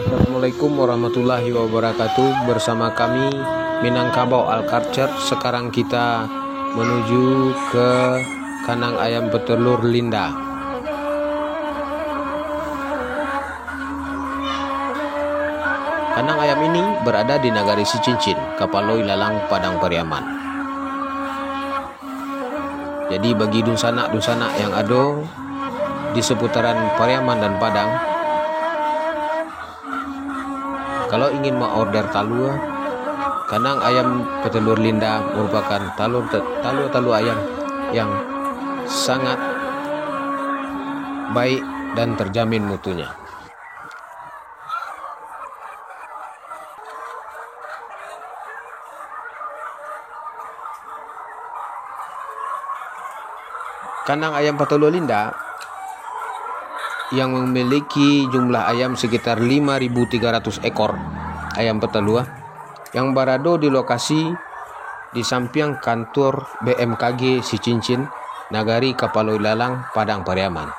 Assalamualaikum warahmatullahi wabarakatuh. Bersama kami Minangkabau Alculture. Sekarang kita menuju ke kandang ayam petelur Linda. Kandang ayam ini berada di Nagari Sicincin, Kapaloi Lalang, Padang Pariaman. Jadi bagi dunsana-dunsana yang ada di seputaran Pariaman dan Padang, kalau ingin mengorder talua, kandang ayam petelur Linda merupakan talua ayam yang sangat baik dan terjamin mutunya. Kandang ayam petelur Linda yang memiliki jumlah ayam sekitar 5.300 ekor ayam petelur yang berada di lokasi di samping kantor BMKG Sicincin, Nagari Kapaloi Lalang, Padang Pariaman.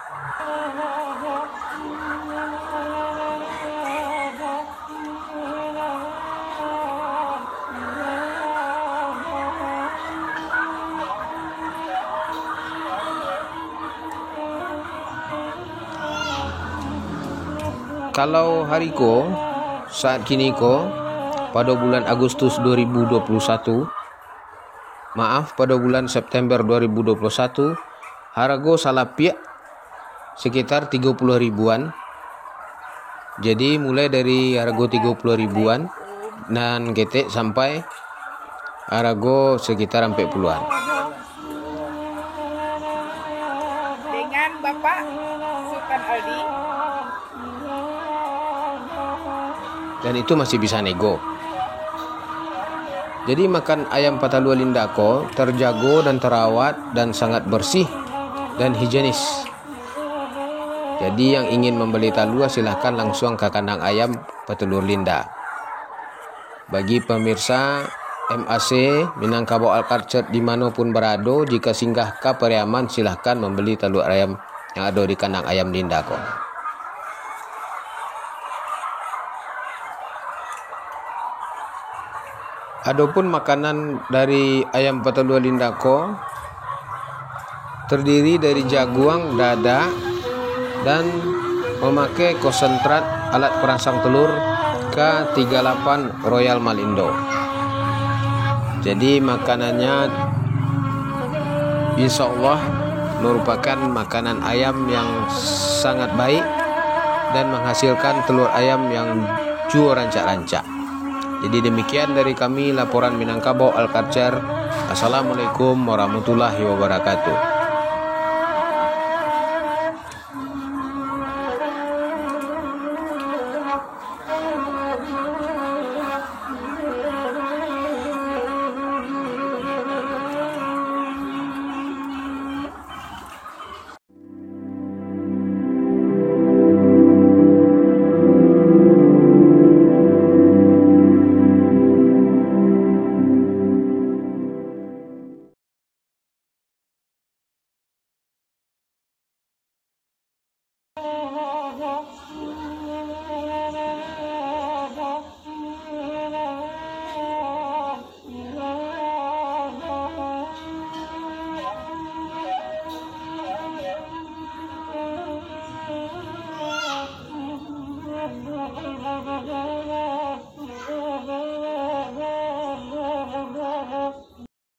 Kalau hari saat kini pada bulan Agustus 2021, pada bulan September 2021, harga salapia sekitar 30 ribuan. Jadi mulai dari harga 30 ribuan dan ketek sampai harga sekitar 40-an. Dengan Bapak Sultan Aldi. Dan itu masih bisa nego. Jadi makan ayam petelur Linda terjaga dan terawat dan sangat bersih dan higienis. Jadi yang ingin membeli talua silahkan langsung ke kandang ayam petelur Linda. Bagi pemirsa MAC Minangkabau Alculture dimanapun berada, jika singgah ke Pariaman silahkan membeli talua ayam yang ada di kandang ayam Linda Adapun makanan dari ayam petelur Linda terdiri dari jagung, dada, dan memakai konsentrat alat perangsang telur K38 Royal Malindo. Jadi makanannya insya Allah merupakan makanan ayam yang sangat baik dan menghasilkan telur ayam yang jua rancak-rancak. Jadi demikian dari kami laporan Minangkabau Alculture. Assalamualaikum warahmatullahi wabarakatuh.